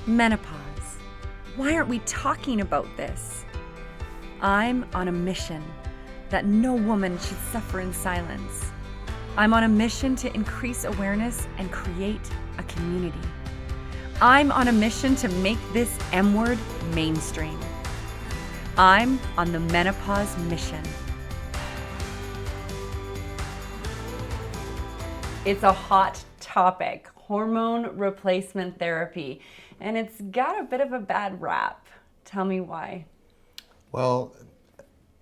Menopause. Why aren't we talking about this? I'm on a mission that no woman should suffer in silence. I'm on a mission to increase awareness and create a community. I'm on a mission to make this M word mainstream. I'm on the menopause mission. It's a hot topic, hormone replacement therapy, and it's got a bit of a bad rap. Tell me why. Well,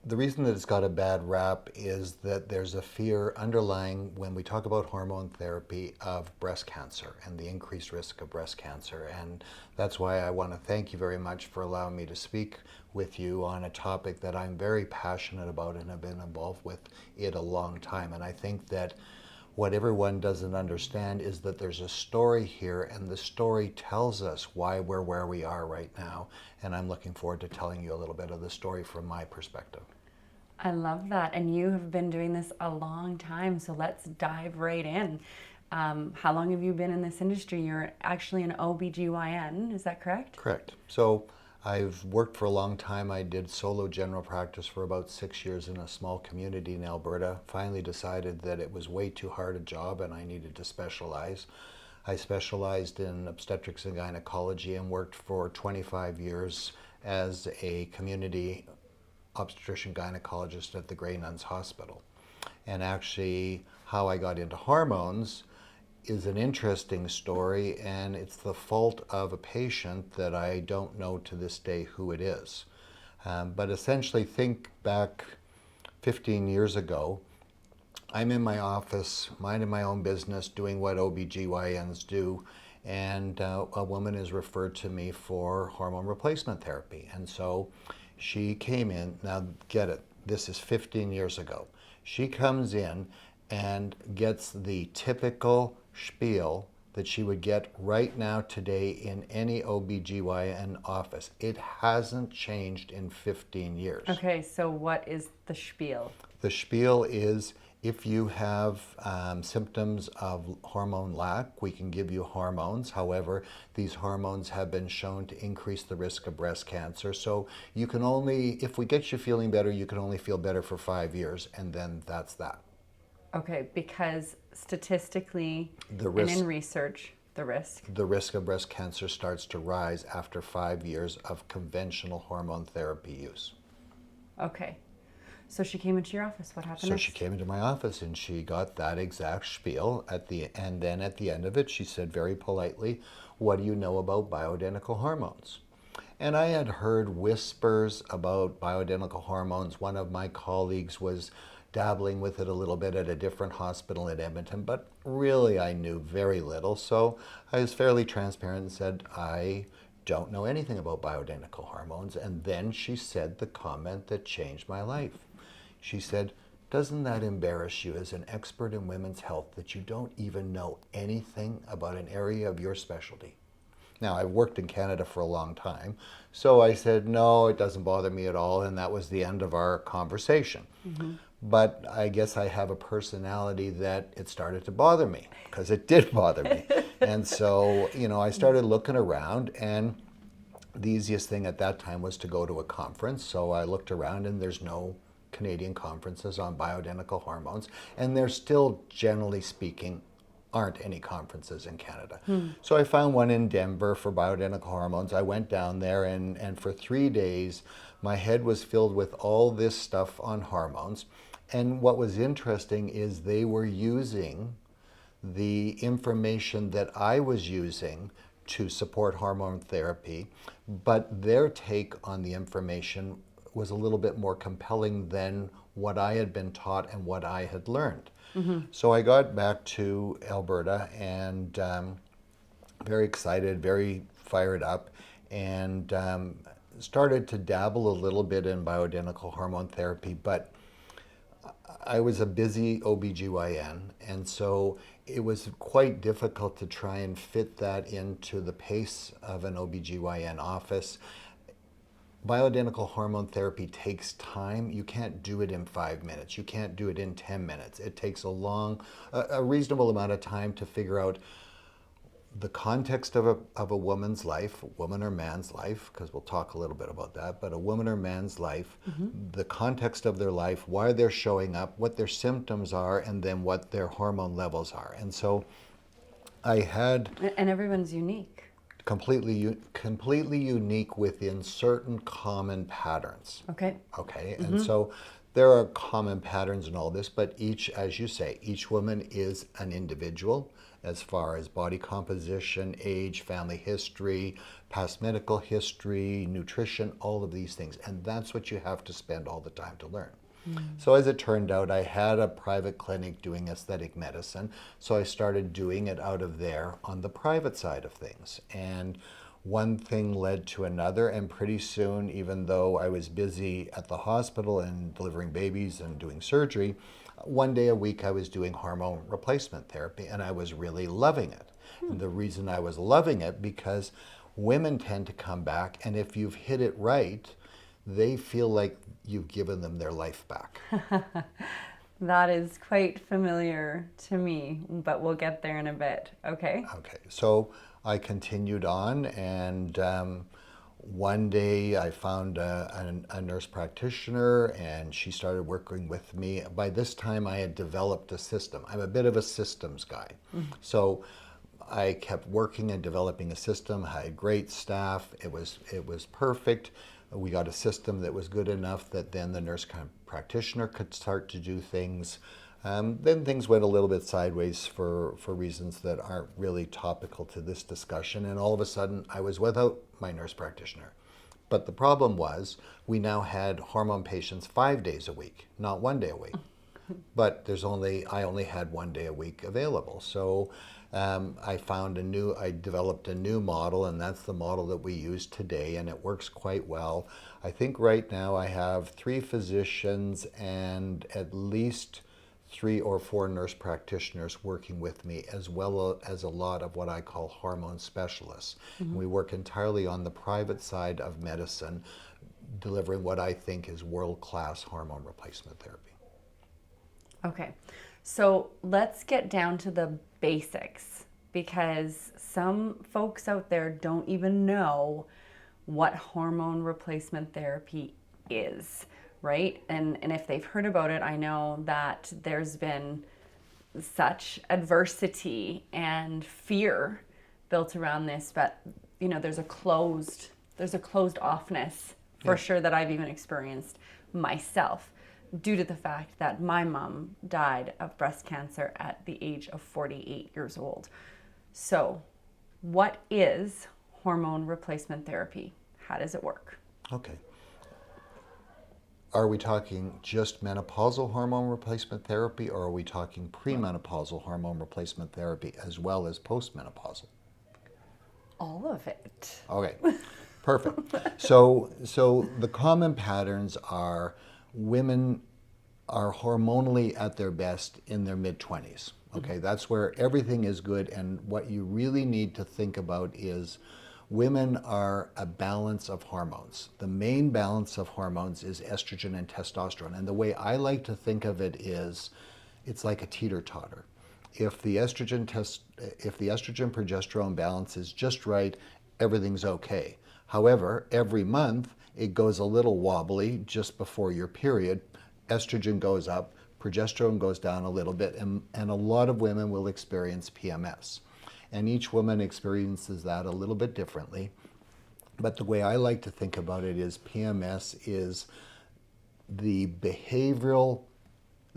the reason that it's got a bad rap is that there's a fear underlying when we talk about hormone therapy of breast cancer and the increased risk of breast cancer. And that's why I want to thank you very much for allowing me to speak with you on a topic that I'm very passionate about and have been involved with it a long time. And I think that what everyone doesn't understand is that there's a story here, and the story tells us why we're where we are right now. And I'm looking forward to telling you a little bit of the story from my perspective. I love that. And you have been doing this a long time, so let's dive right in. How long have you been in this industry? You're actually an OBGYN, is that correct? Correct. So I've worked for a long time. I did solo general practice for about 6 years in a small community in Alberta. Finally decided that it was way too hard a job and I needed to specialize. I specialized in obstetrics and gynecology and worked for 25 years as a community obstetrician gynecologist at the Grey Nuns Hospital. And actually how I got into hormones is an interesting story, and it's the fault of a patient that I don't know to this day who it is. But essentially think back 15 years ago, I'm in my office, minding my own business, doing what OBGYNs do, and a woman is referred to me for hormone replacement therapy. And so she came in, now get it, this is 15 years ago. She comes in and gets the typical spiel that she would get right now today in any OBGYN office. It hasn't changed in 15 years. Okay, so what is the spiel? The spiel is if you have symptoms of hormone lack, we can give you hormones. However, these hormones have been shown to increase the risk of breast cancer. So you can only, if we get you feeling better, you can only feel better for 5 years, and then that's that. Okay, because statistically The risk, and in research, the risk of breast cancer starts to rise after 5 years of conventional hormone therapy use. Okay, so she came into your office. What happened So next? she came into my office and she got that exact spiel and then at the end of it, she said very politely, "What do you know about bioidentical hormones?" And I had heard whispers about bioidentical hormones. One of my colleagues was dabbling with it a little bit at a different hospital in Edmonton, but really I knew very little. So I was fairly transparent and said, I don't know anything about bioidentical hormones. And then she said the comment that changed my life. She said, "Doesn't that embarrass you as an expert in women's health that you don't even know anything about an area of your specialty?" Now, I've worked in Canada for a long time, so I said, no, it doesn't bother me at all, and that was the end of our conversation. Mm-hmm. But I guess I have a personality that it started to bother me, because it did bother me. And so, I started looking around, and the easiest thing at that time was to go to a conference. So I looked around, and there's no Canadian conferences on bioidentical hormones, and there's still, generally speaking, aren't any conferences in Canada. So I found one in Denver for bioidentical hormones. I went down there and for 3 days, my head was filled with all this stuff on hormones. And what was interesting is they were using the information that I was using to support hormone therapy, but their take on the information was a little bit more compelling than what I had been taught and what I had learned. Mm-hmm. So I got back to Alberta and very excited, very fired up, and started to dabble a little bit in bioidentical hormone therapy, but I was a busy OBGYN, and so it was quite difficult to try and fit that into the pace of an OBGYN office. Bioidentical hormone therapy takes time. You can't do it in 5 minutes. You can't do it in 10 minutes. It takes a reasonable amount of time to figure out the context of a woman's life, woman or man's life, because we'll talk a little bit about that, but a woman or man's life, the context of their life, why they're showing up, what their symptoms are, and then what their hormone levels are. And so I had And everyone's unique. completely unique within certain common patterns. Okay. Okay, and so there are common patterns in all this, but each, as you say, each woman is an individual as far as body composition, age, family history, past medical history, nutrition, all of these things. And that's what you have to spend all the time to learn. So as it turned out, I had a private clinic doing aesthetic medicine, so I started doing it out of there on the private side of things. And one thing led to another, and pretty soon, even though I was busy at the hospital and delivering babies and doing surgery, one day a week I was doing hormone replacement therapy, and I was really loving it. And the reason I was loving it, because women tend to come back, and if you've hit it right, they feel like you've given them their life back. That is quite familiar to me, but we'll get there in a bit. Okay. Okay, so I continued on, and one day I found a nurse practitioner, and she started working with me. By this time, I had developed a system. I'm a bit of a systems guy. So I kept working and developing a system. I had great staff. It was perfect. We got a system that was good enough that then the nurse practitioner could start to do things. Then things went a little bit sideways for reasons that aren't really topical to this discussion, and all of a sudden I was without my nurse practitioner. But the problem was we now had hormone patients 5 days a week, not 1 day a week. But I only had 1 day a week available. So I developed a new model, and that's the model that we use today, and it works quite well. I think right now I have 3 physicians and at least 3 or 4 nurse practitioners working with me, as well as a lot of what I call hormone specialists. We work entirely on the private side of medicine, delivering what I think is world-class hormone replacement therapy. Okay. So let's get down to the basics, because some folks out there don't even know what hormone replacement therapy is, right? And if they've heard about it, I know that there's been such adversity and fear built around this, but there's a closed offness for sure that I've even experienced myself, due to the fact that my mom died of breast cancer at the age of 48 years old. So, what is hormone replacement therapy? How does it work? Okay. Are we talking just menopausal hormone replacement therapy, or are we talking premenopausal hormone replacement therapy as well as postmenopausal? All of it. Okay, perfect. So the common patterns are women are hormonally at their best in their mid-20s. Okay, that's where everything is good, and what you really need to think about is women are a balance of hormones. The main balance of hormones is estrogen and testosterone, and the way I like to think of it is it's like a teeter-totter. If the estrogen progesterone balance is just right, everything's okay. However, every month it goes a little wobbly just before your period. Estrogen goes up, progesterone goes down a little bit, and a lot of women will experience PMS. And each woman experiences that a little bit differently. But the way I like to think about it is PMS is the behavioral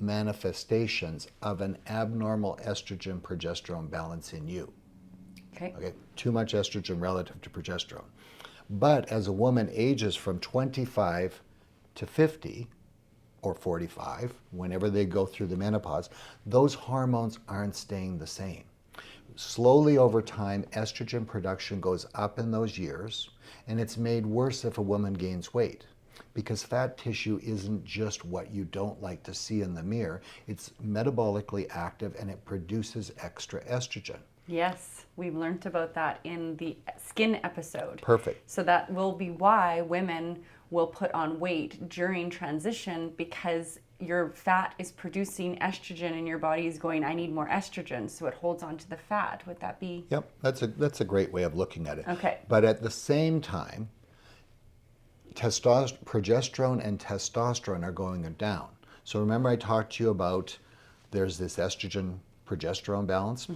manifestations of an abnormal estrogen progesterone balance in you. Okay, too much estrogen relative to progesterone. But as a woman ages from 25 to 50 or 45, whenever they go through the menopause, those hormones aren't staying the same. Slowly over time, estrogen production goes up in those years, and it's made worse if a woman gains weight, because fat tissue isn't just what you don't like to see in the mirror. It's metabolically active, and it produces extra estrogen. Yes, we've learned about that in the skin episode. Perfect. So that will be why women will put on weight during transition, because your fat is producing estrogen and your body is going, I need more estrogen, so it holds on to the fat. Would that be? Yep, that's a great way of looking at it. Okay. But at the same time, progesterone and testosterone are going down. So remember I talked to you about there's this estrogen progesterone balance,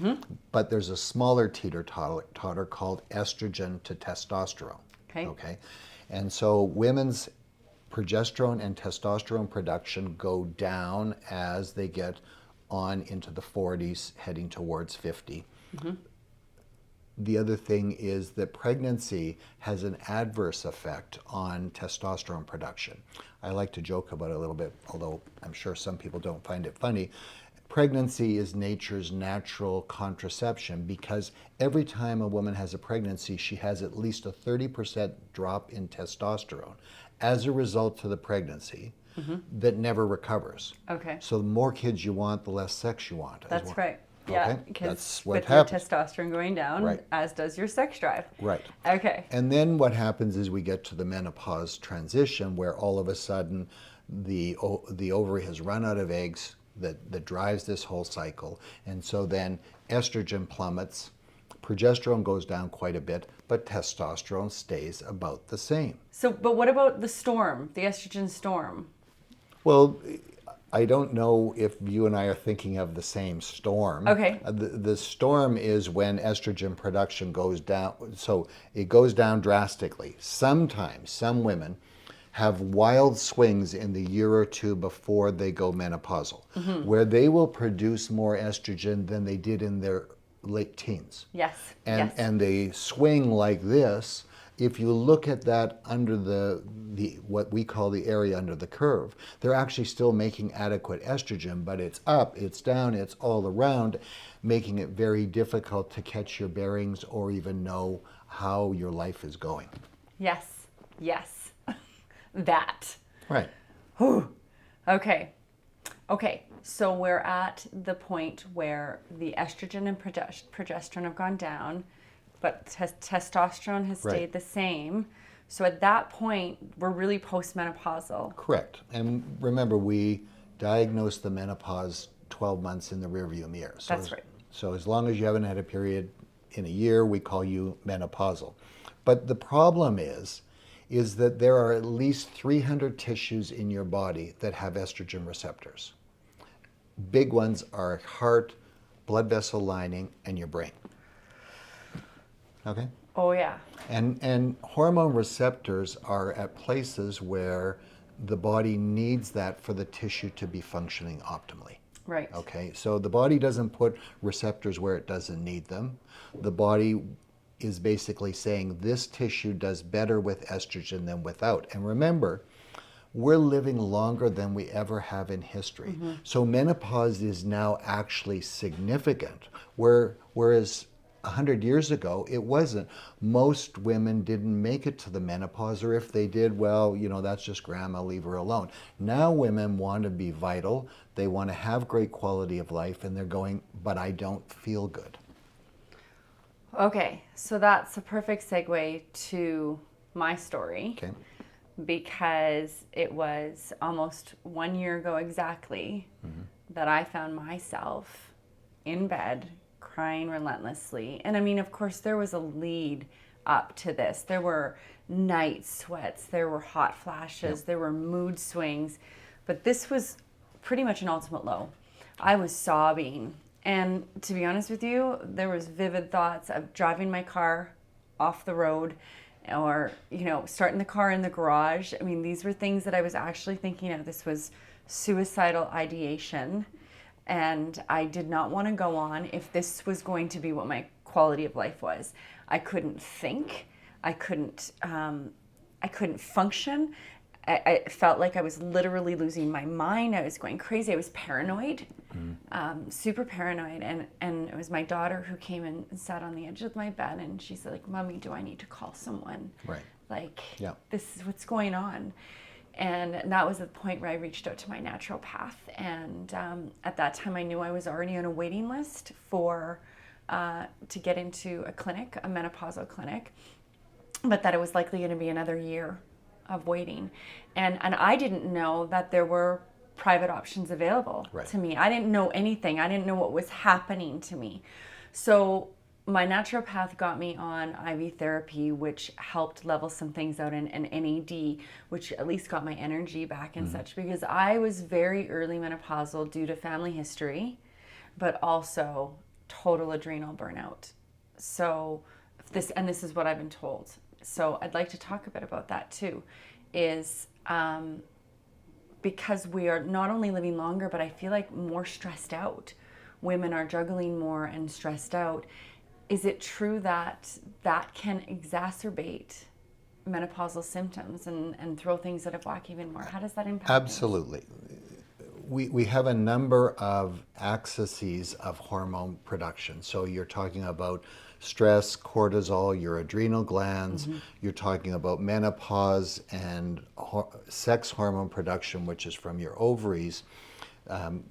but there's a smaller teeter-totter called estrogen to testosterone. Okay. And so women's progesterone and testosterone production go down as they get on into the 40s, heading towards 50. The other thing is that pregnancy has an adverse effect on testosterone production. I like to joke about it a little bit, although I'm sure some people don't find it funny. Pregnancy is nature's natural contraception because every time a woman has a pregnancy, she has at least a 30% drop in testosterone as a result of the pregnancy that never recovers. Okay. So the more kids you want, the less sex you want. That's right. Yeah, Okay? because That's what with happens. your testosterone going down, Right. as does your sex drive. Right. Okay. And then what happens is we get to the menopause transition where all of a sudden the ovary has run out of eggs that drives this whole cycle. And so then estrogen plummets, progesterone goes down quite a bit, but testosterone stays about the same. So, but what about the storm, the estrogen storm? Well, I don't know if you and I are thinking of the same storm. Okay. The storm is when estrogen production goes down. So it goes down drastically. Sometimes some women have wild swings in the year or two before they go menopausal, where they will produce more estrogen than they did in their late teens. Yes. And they swing like this. If you look at that under the what we call the area under the curve, they're actually still making adequate estrogen, but it's up, it's down, it's all around, making it very difficult to catch your bearings or even know how your life is going. Yes. That. Right. Okay. So we're at the point where the estrogen and progesterone have gone down, but testosterone has stayed Right. the same. So at that point, we're really postmenopausal. Correct. And remember, we diagnosed the menopause 12 months in the rearview mirror. So That's right. So as long as you haven't had a period in a year, we call you menopausal. But the problem is that there are at least 300 tissues in your body that have estrogen receptors. Big ones are heart, blood vessel lining, and your brain. Okay? Oh, yeah. And hormone receptors are at places where the body needs that for the tissue to be functioning optimally. Right. Okay, so the body doesn't put receptors where it doesn't need them. The body is basically saying this tissue does better with estrogen than without. And remember, we're living longer than we ever have in history. So menopause is now actually significant, whereas 100 years ago, it wasn't. Most women didn't make it to the menopause, or if they did, well, that's just grandma, leave her alone. Now women want to be vital, they want to have great quality of life, and they're going, but I don't feel good. Okay, so that's a perfect segue to my story. Okay. Because it was almost 1 year ago exactly that I found myself in bed crying relentlessly. And I mean, of course, there was a lead up to this. There were night sweats, there were hot flashes, there were mood swings, but this was pretty much an ultimate low. I was sobbing. And to be honest with you, there was vivid thoughts of driving my car off the road or, starting the car in the garage. I mean, these were things that I was actually thinking of. This was suicidal ideation. And I did not want to go on if this was going to be what my quality of life was. I couldn't think. I couldn't function. I felt like I was literally losing my mind. I was going crazy. I was paranoid, super paranoid. And it was my daughter who came and sat on the edge of my bed, and she said, like, Mommy, do I need to call someone? Right. Like, Yeah. This is what's going on. And that was the point where I reached out to my naturopath. And at that time, I knew I was already on a waiting list to get into a clinic, a menopausal clinic, but that it was likely going to be another year of waiting. And I didn't know that there were private options available Right. to me. I didn't know anything. I didn't know what was happening to me. So my naturopath got me on IV therapy, which helped level some things out, and NAD, which at least got my energy back and such, because I was very early menopausal due to family history, but also total adrenal burnout. So this is what I've been told. So I'd like to talk a bit about that too, is because we are not only living longer, but I feel like more stressed out. Women are juggling more and stressed out. Is it true that that can exacerbate menopausal symptoms and throw things out of whack even more? How does that impact things? Absolutely. We have a number of axes of hormone production. So you're talking about stress, cortisol, your adrenal glands. You're talking about menopause and sex hormone production, which is from your ovaries.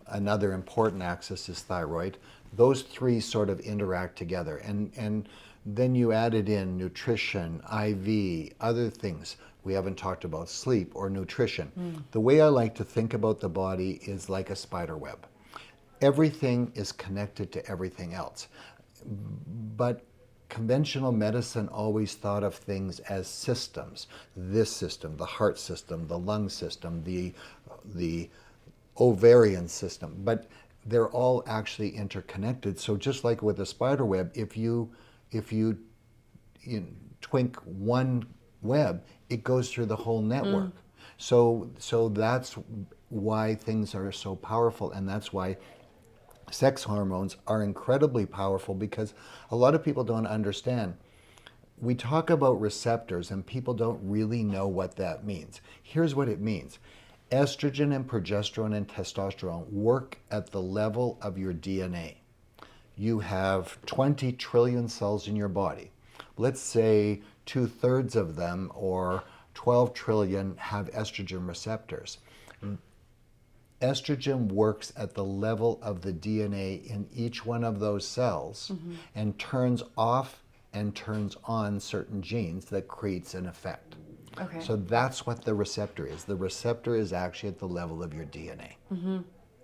Another important axis is thyroid. Those three sort of interact together. And then you added in nutrition, IV, other things. We haven't talked about sleep or nutrition. The way I like to think about the body is like a spider web. Everything is connected to everything else. But conventional medicine always thought of things as systems. This system, the heart system, the lung system, the ovarian system. But they're all actually interconnected. So just like with a spider web, if you twink one web, it goes through the whole network. So that's why things are so powerful, and that's why sex hormones are incredibly powerful, because a lot of people don't understand. We talk about receptors and people don't really know what that means. Here's what it means. Estrogen and progesterone and testosterone work at the level of your DNA. You have 20 trillion cells in your body. Let's say 2/3 of them, or 12 trillion, have estrogen receptors. Estrogen works at the level of the DNA in each one of those cells and turns off and turns on certain genes that creates an effect. Okay. So that's what the receptor is. The receptor is actually at the level of your DNA.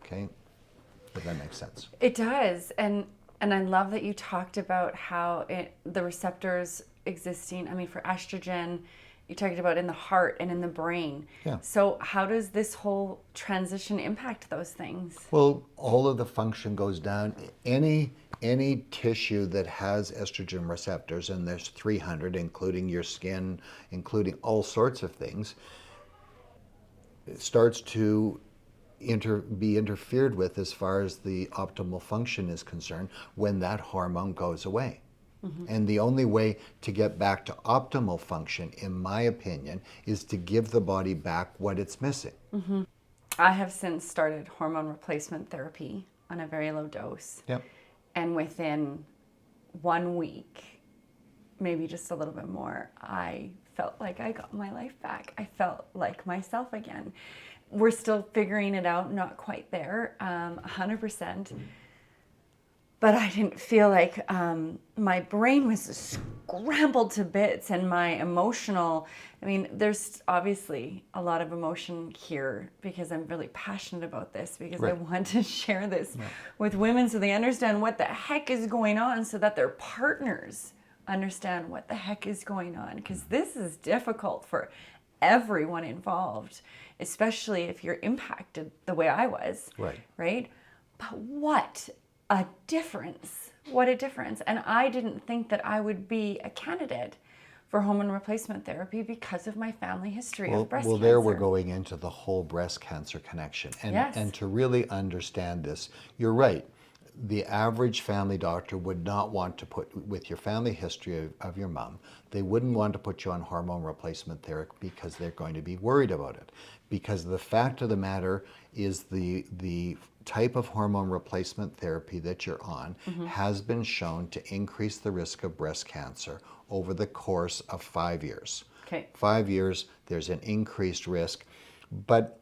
Okay? If that makes sense. It does. And I love that you talked about how the receptors existing, I mean, for estrogen, you talked about in the heart and in the brain. Yeah. So how does this whole transition impact those things? Well, all of the function goes down. Any tissue that has estrogen receptors, and there's 300, including your skin, including all sorts of things, it starts to be interfered with as far as the optimal function is concerned when that hormone goes away. And the only way to get back to optimal function, in my opinion, is to give the body back what it's missing. I have since started hormone replacement therapy on a very low dose. Yep. And within 1 week, maybe just a little bit more, I felt like I got my life back. I felt like myself again. We're still figuring it out, not quite there, 100%. But I didn't feel like my brain was scrambled to bits, and my emotional, I mean, there's obviously a lot of emotion here because I'm really passionate about this, because I Right. want to share this with women so they understand what the heck is going on, so that their partners understand what the heck is going on, because this is difficult for everyone involved, especially if you're impacted the way I was. Right. Right? But what a difference. What a difference. And I didn't think that I would be a candidate for hormone replacement therapy because of my family history of breast cancer. There we're going into the whole breast cancer connection. And, Yes. and to really understand this, you're right. The average family doctor would not want to put, with your family history of your mom, they wouldn't want to put you on hormone replacement therapy because they're going to be worried about it. Because the fact of the matter is the type of hormone replacement therapy that you're on has been shown to increase the risk of breast cancer over the course of 5 years. Okay. 5 years, there's an increased risk. But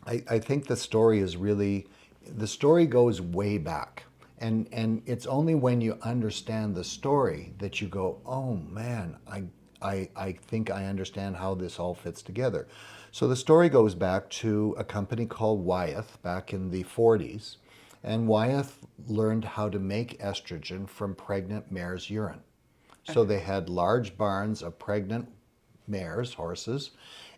I think the story goes way back. And it's only when you understand the story that you go, oh man, I think I understand how this all fits together. So the story goes back to a company called Wyeth back in the 40s. And Wyeth learned how to make estrogen from pregnant mares' urine. So they had large barns of pregnant mares, horses,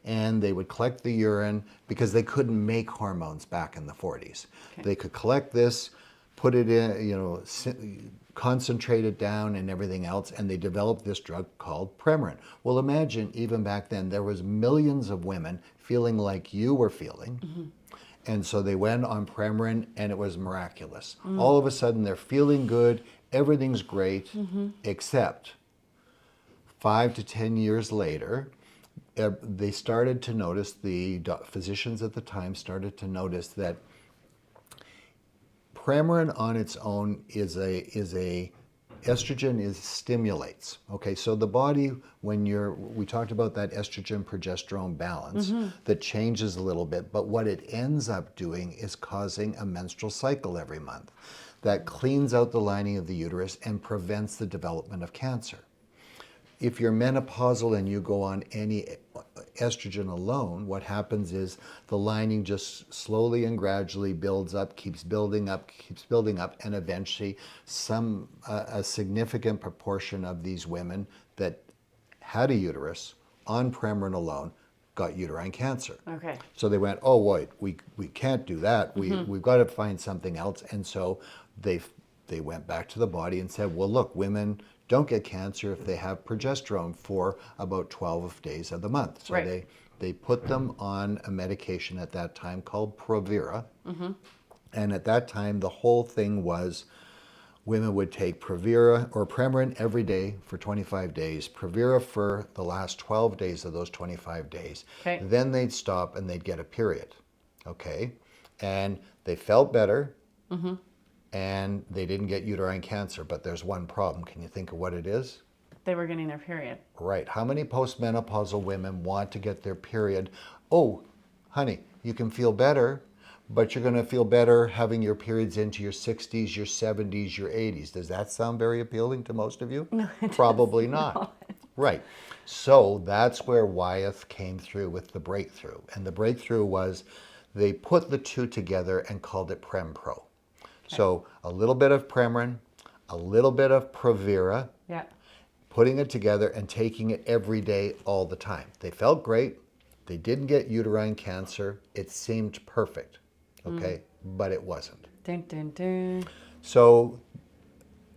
and they would collect the urine because they couldn't make hormones back in the 40s. Okay. They could collect this, put it in, concentrate it down and everything else, and they developed this drug called Premarin. Well, imagine even back then there was millions of women feeling like you were feeling. Mm-hmm. And so they went on Premarin and it was miraculous. All of a sudden they're feeling good, everything's great, except 5 to 10 years later, they started to notice, the physicians at the time started to notice that Premarin on its own estrogen stimulates. Okay, so the body, we talked about that estrogen progesterone balance that changes a little bit, but what it ends up doing is causing a menstrual cycle every month that cleans out the lining of the uterus and prevents the development of cancer. If you're menopausal and you go on any estrogen alone, what happens is the lining just slowly and gradually builds up, keeps building up, and eventually a significant proportion of these women that had a uterus on Premarin alone got uterine cancer. Okay. So they went, oh wait, we can't do that. We've got to find something else. And so they went back to the body and said, well, look, women don't get cancer if they have progesterone for about 12 days of the month. So right. they put them on a medication at that time called Provera. And at that time, the whole thing was women would take Provera or Premarin every day for 25 days, Provera for the last 12 days of those 25 days. Okay. Then they'd stop and they'd get a period. Okay. And they felt better. And they didn't get uterine cancer, but there's one problem. Can you think of what it is? They were getting their period. Right. How many postmenopausal women want to get their period? Oh, honey, you can feel better, but you're going to feel better having your periods into your 60s, your 70s, your 80s. Does that sound very appealing to most of you? No, Probably not. Right. So that's where Wyeth came through with the breakthrough. And the breakthrough was they put the two together and called it PremPro. So a little bit of Premarin, a little bit of Provera, putting it together and taking it every day all the time. They felt great. They didn't get uterine cancer. It seemed perfect, okay? But it wasn't. Dun, dun, dun. So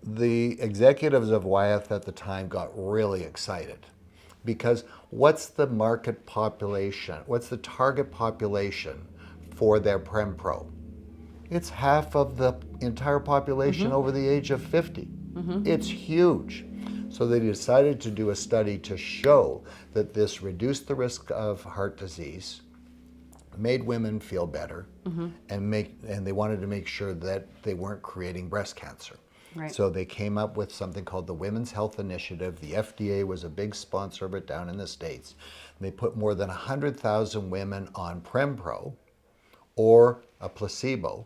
the executives of Wyeth at the time got really excited because what's the market population? What's the target population for their PremPro? It's half of the entire population over the age of 50. It's huge. So they decided to do a study to show that this reduced the risk of heart disease, made women feel better, and they wanted to make sure that they weren't creating breast cancer. Right. So they came up with something called the Women's Health Initiative. The FDA was a big sponsor of it down in the States. They put more than 100,000 women on PremPro or a placebo.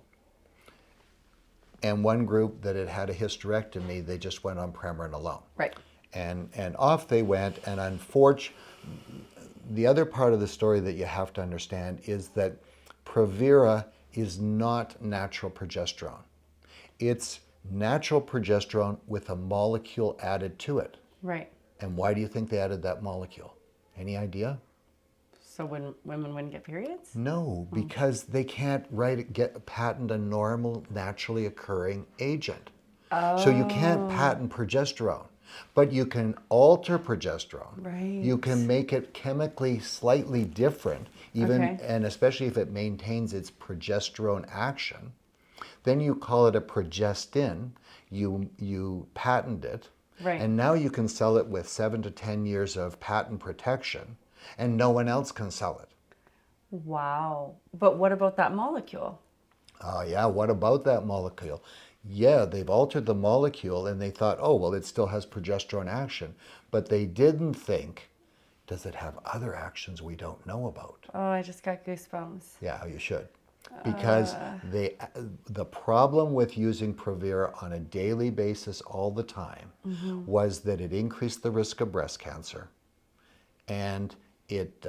And one group that had a hysterectomy, they just went on Premarin alone. Right. And off they went. And unfortunately, the other part of the story that you have to understand is that Provera is not natural progesterone. It's natural progesterone with a molecule added to it. Right. And why do you think they added that molecule? Any idea? So when women wouldn't get periods? No, because they can't patent a normal, naturally occurring agent. So you can't patent progesterone, but you can alter progesterone. Right. You can make it chemically slightly different, even Okay. and especially if it maintains its progesterone action. Then you call it a progestin. You patent it, Right. and now you can sell it with 7 to 10 years of patent protection. And no one else can sell it. Wow. But what about that molecule? Oh, yeah, what about that molecule? Yeah, they've altered the molecule and they thought, oh, well, it still has progesterone action. But they didn't think, does it have other actions we don't know about? Oh, I just got goosebumps. Yeah, you should. Because the problem with using Provera on a daily basis all the time was that it increased the risk of breast cancer and it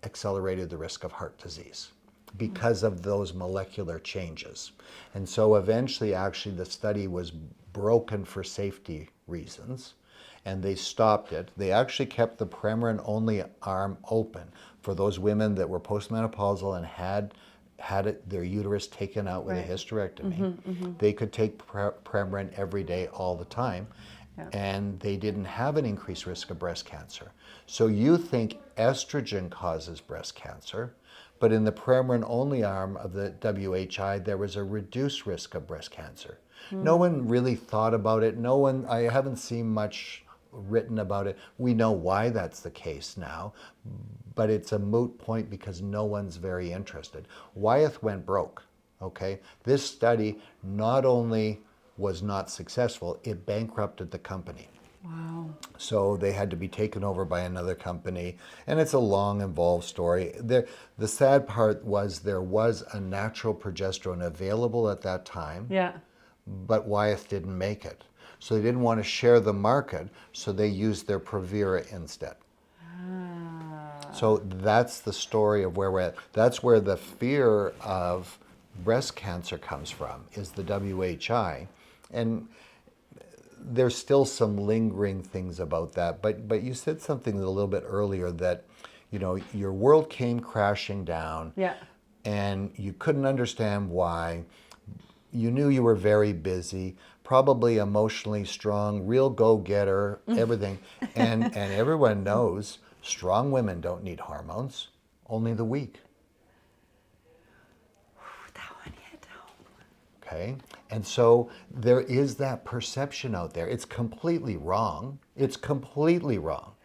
accelerated the risk of heart disease because of those molecular changes. And so eventually, actually, the study was broken for safety reasons, and they stopped it. They actually kept the Premarin-only arm open for those women that were postmenopausal and had their uterus taken out with a hysterectomy. They could take Premarin every day, all the time, and they didn't have an increased risk of breast cancer. So you think estrogen causes breast cancer, but in the Premarin-only arm of the WHI, there was a reduced risk of breast cancer. No one really thought about it. I haven't seen much written about it. We know why that's the case now, but it's a moot point because no one's very interested. Wyeth went broke, okay? This study not only was not successful, it bankrupted the company. Wow. So they had to be taken over by another company, and it's a long, involved story. The sad part was there was a natural progesterone available at that time, but Wyeth didn't make it. So they didn't want to share the market, so they used their Provera instead. So that's the story of where we're at. That's where the fear of breast cancer comes from, is the WHI. And there's still some lingering things about that. But you said something a little bit earlier that, your world came crashing down. And you couldn't understand why. You knew you were very busy, probably emotionally strong, real go-getter, everything. And everyone knows strong women don't need hormones, only the weak. That one hit home. Okay? And so there is that perception out there. It's completely wrong. It's completely wrong.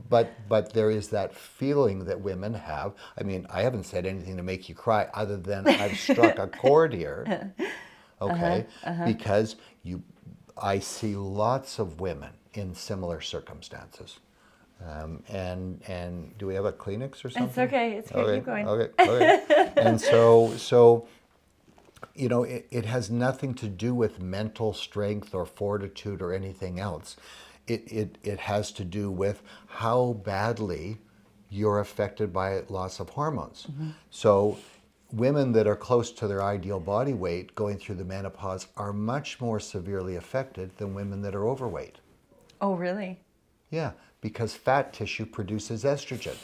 But there is that feeling that women have. I mean, I haven't said anything to make you cry other than I've struck a chord here, okay? Because I see lots of women in similar circumstances. And do we have a Kleenex or something? It's okay. It's okay. Keep going. Okay. And so it has nothing to do with mental strength or fortitude or anything else. It has to do with how badly you're affected by loss of hormones. So women that are close to their ideal body weight going through the menopause are much more severely affected than women that are overweight. Oh, really? Yeah, because fat tissue produces estrogen.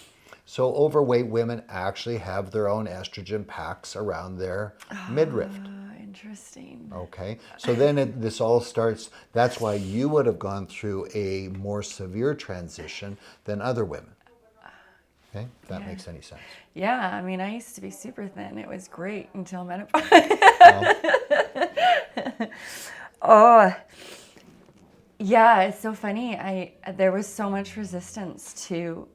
So overweight women actually have their own estrogen packs around their midriff. Interesting. Okay, so then this all starts. That's why you would have gone through a more severe transition than other women. Okay, if that makes any sense. Yeah, I mean, I used to be super thin. It was great until menopause. Oh, yeah, it's so funny. There was so much resistance to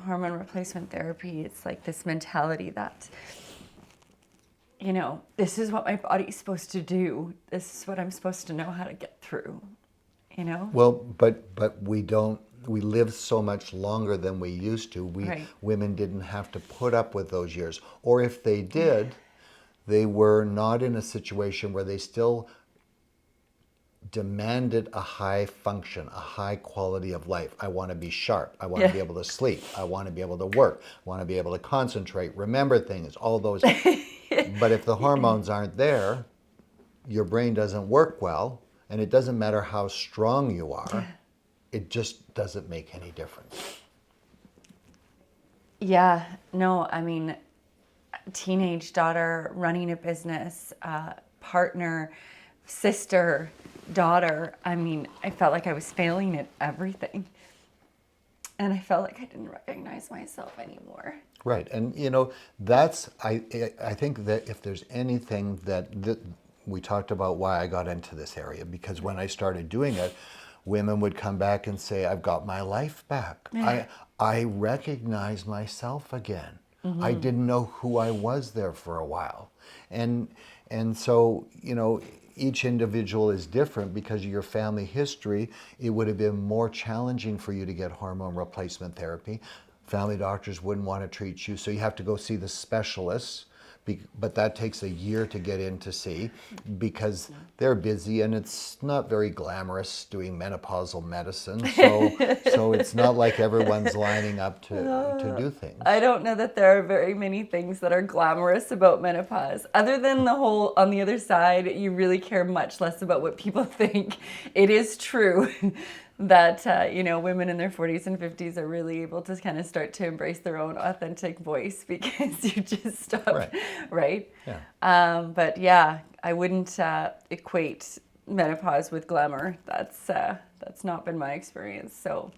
hormone replacement therapy. It's like this mentality that, this is what my body's supposed to do. This is what I'm supposed to know how to get through, Well, but we live so much longer than we used to. Women didn't have to put up with those years. Or if they did, they were not in a situation where they still demanded a high function, a high quality of life. I want to be sharp. I want to be able to sleep. I want to be able to work. I want to be able to concentrate, remember things, all those. But if the hormones aren't there, your brain doesn't work well, and it doesn't matter how strong you are, it just doesn't make any difference. Yeah, no, I mean, teenage daughter, running a business, partner, sister, daughter. I mean, I felt like I was failing at everything. And I felt like I didn't recognize myself anymore. Right, and that's, I think that if there's anything that we talked about why I got into this area, because when I started doing it, women would come back and say, I've got my life back. I recognize myself again. I didn't know who I was there for a while. And so, each individual is different because of your family history. It would have been more challenging for you to get hormone replacement therapy. Family doctors wouldn't want to treat you, so you have to go see the specialists but that takes a year to get in to see because they're busy and it's not very glamorous doing menopausal medicine. So it's not like everyone's lining up to do things. I don't know that there are very many things that are glamorous about menopause, other than the whole, on the other side, you really care much less about what people think. It is true that, women in their 40s and 50s are really able to kind of start to embrace their own authentic voice because you just stop, right? Yeah. But yeah, I wouldn't equate menopause with glamour. That's not been my experience. So,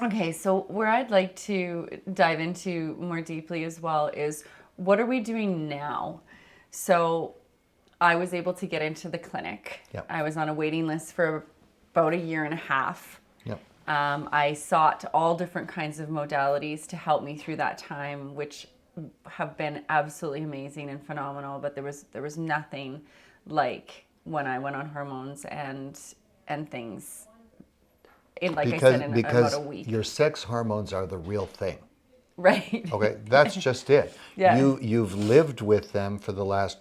okay, so where I'd like to dive into more deeply as well is what are we doing now? So I was able to get into the clinic. Yep. I was on a waiting list for about a year and a half. Yep. I sought all different kinds of modalities to help me through that time, which have been absolutely amazing and phenomenal. But there was nothing like when I went on hormones and things. Because about a week. your sex hormones are the real thing. Right. Okay, that's just it. Yeah. You've lived with them for the last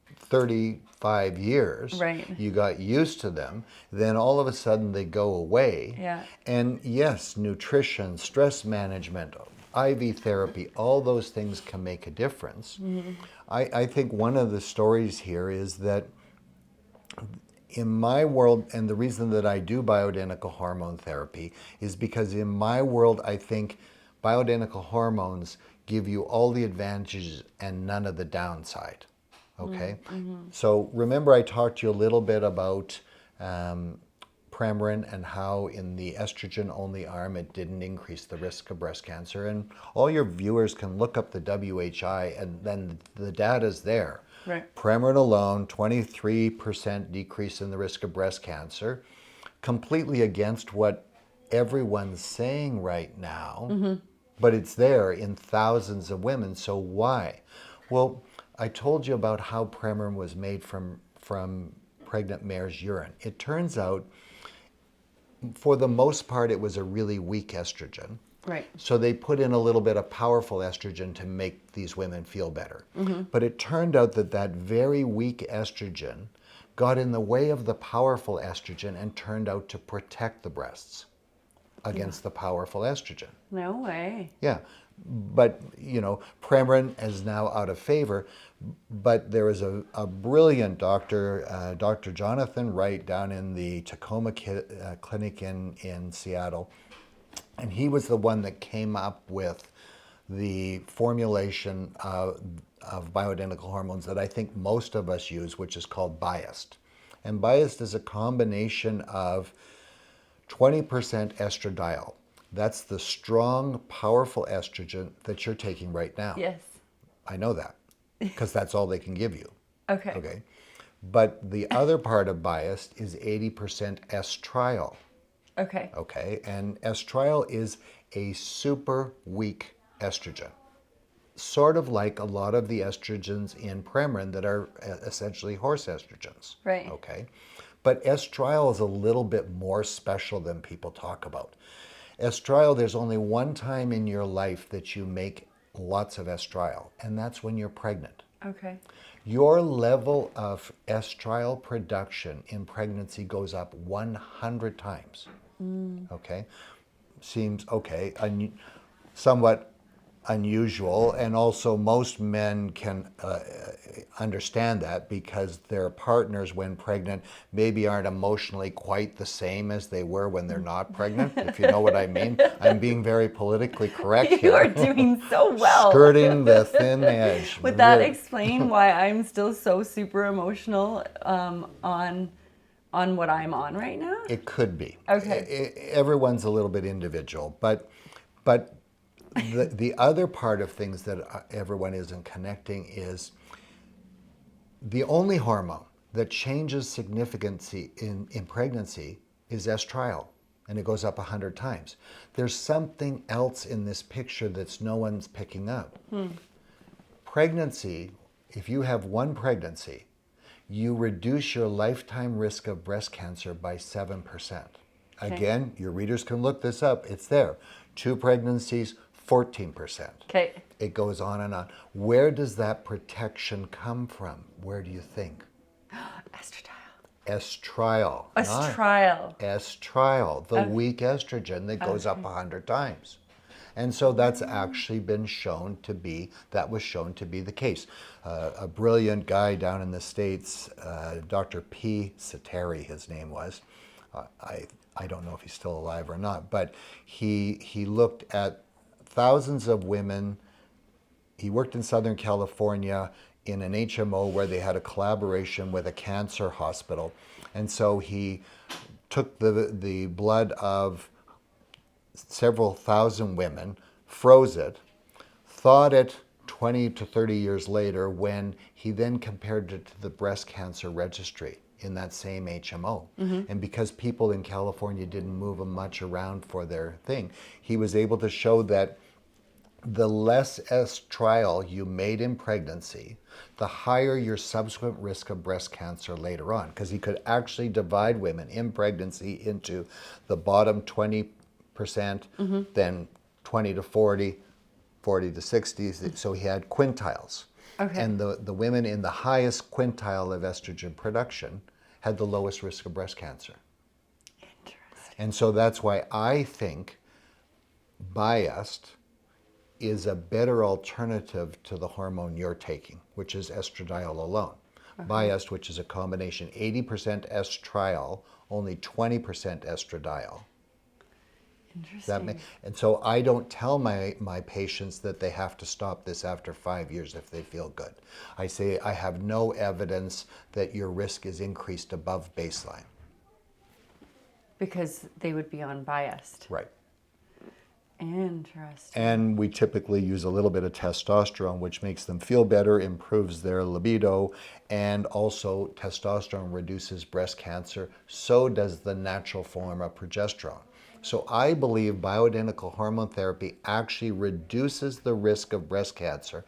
35 years. Right. You got used to them. Then all of a sudden they go away. Yeah. And yes, nutrition, stress management, IV therapy, all those things can make a difference. Mm-hmm. I think one of the stories here is that in my world, and the reason that I do bioidentical hormone therapy is because in my world, I think bioidentical hormones give you all the advantages and none of the downside. Okay? Mm-hmm. So remember I talked to you a little bit about Premarin and how in the estrogen-only arm it didn't increase the risk of breast cancer. And all your viewers can look up the WHI and then the data's there. Right. Premarin alone, 23% decrease in the risk of breast cancer, completely against what everyone's saying right now, mm-hmm. but it's there in thousands of women. So why? Well, I told you about how Premarin was made from pregnant mare's urine. It turns out, for the most part, it was a really weak estrogen. Right. So they put in a little bit of powerful estrogen to make these women feel better. Mm-hmm. But it turned out that very weak estrogen got in the way of the powerful estrogen and turned out to protect the breasts against the powerful estrogen. No way. Yeah. But, Premarin is now out of favor. But there is a brilliant doctor, Dr. Jonathan Wright, down in the Tacoma Clinic in Seattle. And he was the one that came up with the formulation of bioidentical hormones that I think most of us use, which is called Biased. And Biased is a combination of 20% estradiol. That's the strong, powerful estrogen that you're taking right now. Yes. I know that because that's all they can give you. Okay. Okay. But the other part of Biased is 80% estriol. Okay. Okay, and estriol is a super weak estrogen. Sort of like a lot of the estrogens in Premarin that are essentially horse estrogens. Right. Okay, but estriol is a little bit more special than people talk about. Estriol, there's only one time in your life that you make lots of estriol, and that's when you're pregnant. Okay. Your level of estriol production in pregnancy goes up 100 times. Okay, seems okay, somewhat unusual, and also most men can understand that because their partners when pregnant maybe aren't emotionally quite the same as they were when they're not pregnant, if you know what I mean. I'm being very politically correct here. You are doing so well. Skirting the thin edge. Would that explain why I'm still so super emotional on what I'm on right now? It could be. Okay. Everyone's a little bit individual, but the other part of things that everyone isn't connecting is the only hormone that changes significantly in pregnancy is estriol, and it goes up 100 times. There's something else in this picture that's no one's picking up. Pregnancy, if you have one pregnancy, you reduce your lifetime risk of breast cancer by 7%. Okay. Again, your readers can look this up. It's there. 2 pregnancies, 14%. Okay. It goes on and on. Where does that protection come from? Where do you think? Estradiol. Estriol. Estriol. Estriol, the weak estrogen that goes up 100 times. And so that's actually been shown to be, that was shown to be the case. A brilliant guy down in the States, Dr. P. Sateri, his name was. I don't know if he's still alive or not, but he looked at thousands of women. He worked in Southern California in an HMO where they had a collaboration with a cancer hospital. And so he took the blood of several thousand women, froze it, thawed it 20 to 30 years later when he then compared it to the breast cancer registry in that same HMO. And because people in California didn't move them much around for their thing, he was able to show that the less estriol you made in pregnancy, the higher your subsequent risk of breast cancer later on. Because he could actually divide women in pregnancy into the bottom 20%, then 20 to 40, 40 to 60. So he had quintiles. Okay. And the women in the highest quintile of estrogen production had the lowest risk of breast cancer. Interesting. And so that's why I think biased is a better alternative to the hormone you're taking, which is estradiol alone. Biased, which is a combination 80% estriol, only 20% estradiol. Interesting. And so I don't tell my patients that they have to stop this after 5 years if they feel good. I say I have no evidence that your risk is increased above baseline. Because they would be unbiased. Right. Interesting. And we typically use a little bit of testosterone, which makes them feel better, improves their libido, and also testosterone reduces breast cancer. So does the natural form of progesterone. So I believe bioidentical hormone therapy actually reduces the risk of breast cancer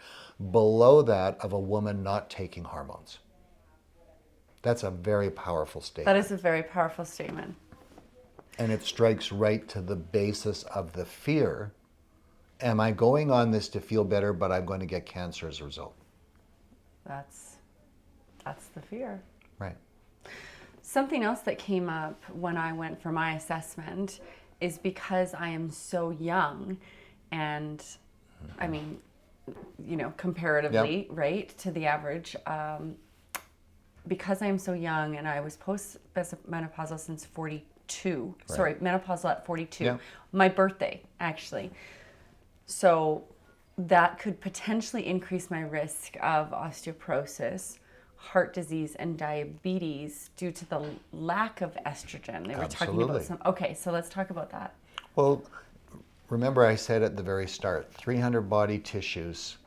below that of a woman not taking hormones. That's a very powerful statement. That is a very powerful statement. And it strikes right to the basis of the fear. Am I going on this to feel better, but I'm going to get cancer as a result? That's the fear. Right. Something else that came up when I went for my assessment is because I am so young and I mean, comparatively, right, to the average, because I am so young and I was post-menopausal since 42. Right. Sorry, menopausal at 42. Yeah. My birthday, actually. So that could potentially increase my risk of osteoporosis, heart disease, and diabetes due to the lack of estrogen. They were talking about Absolutely. Okay, so let's talk about that. Well, remember I said at the very start, 300 body tissues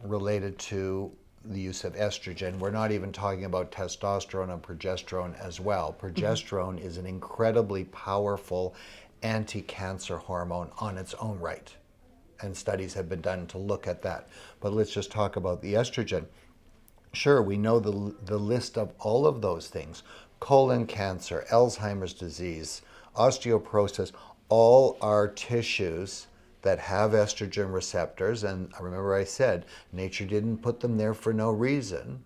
related to the use of estrogen. We're not even talking about testosterone and progesterone as well. Progesterone is an incredibly powerful anti-cancer hormone on its own right. And studies have been done to look at that. But let's just talk about the estrogen. Sure, we know the list of all of those things. Colon cancer, Alzheimer's disease, osteoporosis, all are tissues that have estrogen receptors. And remember I said, nature didn't put them there for no reason.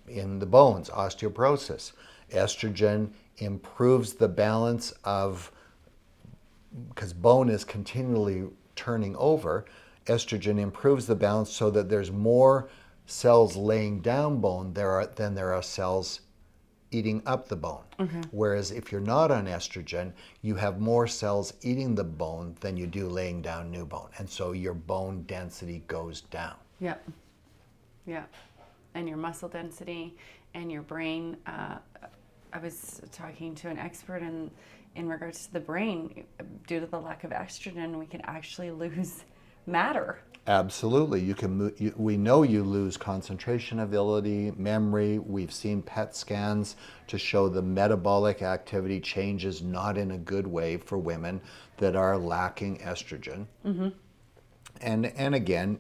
In the bones, osteoporosis. Estrogen improves the balance of, because bone is continually turning over, estrogen improves the balance so that there's more cells laying down bone than there are cells eating up the bone. Whereas if you're not on estrogen, you have more cells eating the bone than you do laying down new bone. And so your bone density goes down. Yeah. And your muscle density and your brain. I was talking to an expert in regards to the brain. Due to the lack of estrogen, we can actually lose matter. Absolutely. We know you lose concentration ability, memory. We've seen PET scans to show the metabolic activity changes not in a good way for women that are lacking estrogen. And again,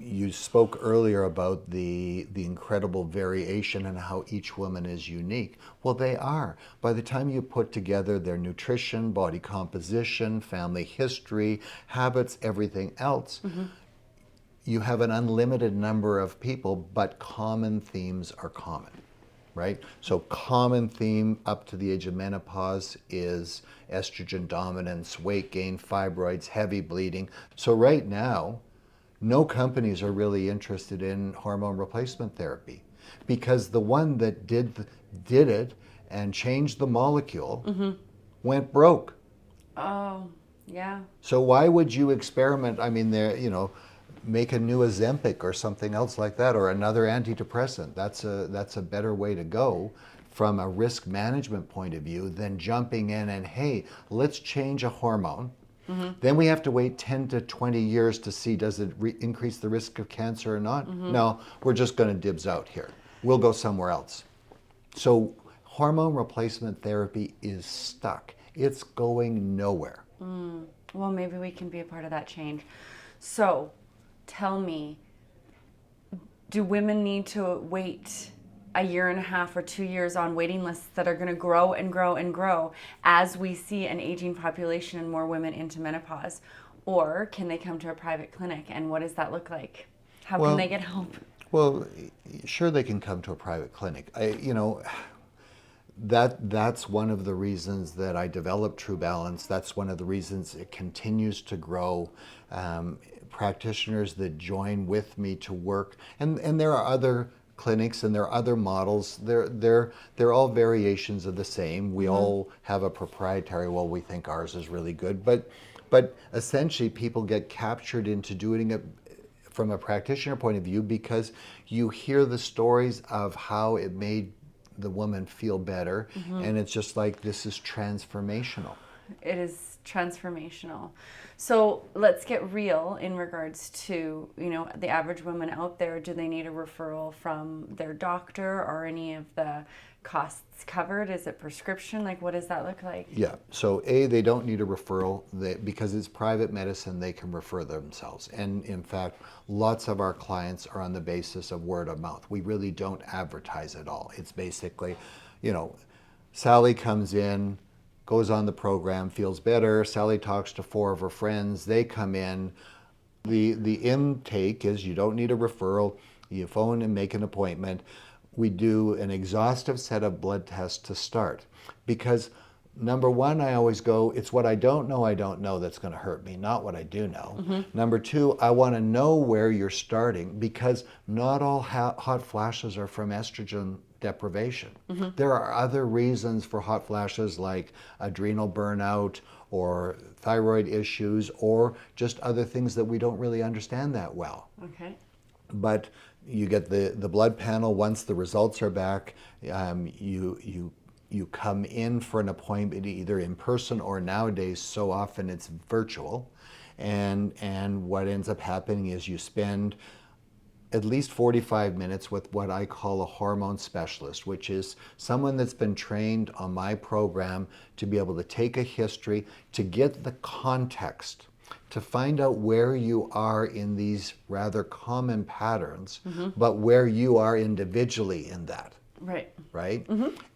you spoke earlier about the incredible variation and how each woman is unique. Well, they are. By the time you put together their nutrition, body composition, family history, habits, everything else, you have an unlimited number of people, but common themes are common, right? So common theme up to the age of menopause is estrogen dominance, weight gain, fibroids, heavy bleeding. So right now, no companies are really interested in hormone replacement therapy, because the one that did it and changed the molecule went broke. Oh, yeah. So why would you experiment? I mean, make a new Ozempic or something else like that, or another antidepressant. That's a better way to go from a risk management point of view than jumping in and, hey, let's change a hormone. Then we have to wait 10 to 20 years to see, does it increase the risk of cancer or not? No, we're just going to dibs out here. We'll go somewhere else. So hormone replacement therapy is stuck. It's going nowhere. Well, maybe we can be a part of that change. So tell me, do women need to wait a year and a half or 2 years on waiting lists that are going to grow and grow and grow as we see an aging population and more women into menopause? Or can they come to a private clinic, and what does that look like? How can they get help? Well, sure, they can come to a private clinic. That's one of the reasons that I developed True Balance. That's one of the reasons it continues to grow. Practitioners that join with me to work, and there are other clinics and there are other models. They're all variations of the same. We all have a proprietary, well, we think ours is really good, but essentially people get captured into doing it from a practitioner point of view because you hear the stories of how it made the woman feel better, and it's just like, this is transformational. It is transformational. So let's get real in regards to, the average woman out there. Do they need a referral from their doctor? Or any of the costs covered? Is it prescription? Like, what does that look like? Yeah. So they don't need a referral. Because it's private medicine, they can refer themselves. And in fact, lots of our clients are on the basis of word of mouth. We really don't advertise at all. It's basically, Sally comes in, goes on the program, feels better. Sally talks to 4 of her friends. They come in. The intake is, you don't need a referral. You phone and make an appointment. We do an exhaustive set of blood tests to start. Because number one, I always go, it's what I don't know that's going to hurt me, not what I do know. Number 2, I want to know where you're starting, because not all hot flashes are from estrogen deprivation. There are other reasons for hot flashes, like adrenal burnout or thyroid issues, or just other things that we don't really understand that well. Okay. But you get the blood panel. Once the results are back, you come in for an appointment, either in person or nowadays so often it's virtual. And what ends up happening is you spend at least 45 minutes with what I call a hormone specialist, which is someone that's been trained on my program to be able to take a history, to get the context, to find out where you are in these rather common patterns, but where you are individually in that. Right?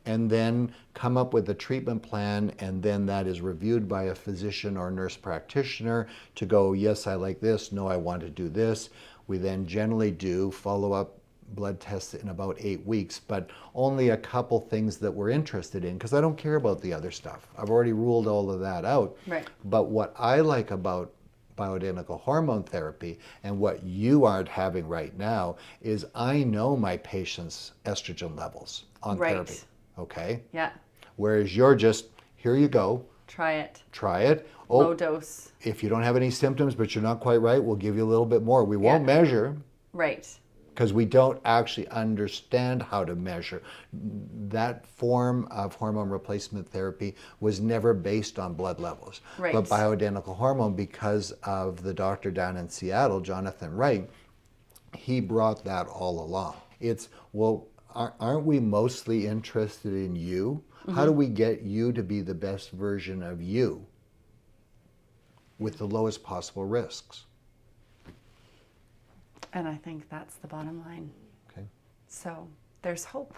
And then come up with a treatment plan, and then that is reviewed by a physician or nurse practitioner to go, yes, I like this, no, I want to do this. We then generally do follow-up blood tests in about 8 weeks, but only a couple things that we're interested in, because I don't care about the other stuff. I've already ruled all of that out. Right. But what I like about bioidentical hormone therapy, and what you aren't having right now, is I know my patients' estrogen levels on therapy. Okay? Yeah. Whereas you're just, here you go. Try it. Try it. Low dose. If you don't have any symptoms, but you're not quite right, we'll give you a little bit more. We won't measure. Right. Because we don't actually understand how to measure. That form of hormone replacement therapy was never based on blood levels. Right. But bioidentical hormone, because of the doctor down in Seattle, Jonathan Wright, he brought that all along. It's, well, aren't we mostly interested in you? How do we get you to be the best version of you with the lowest possible risks? And I think that's the bottom line. Okay. So there's hope.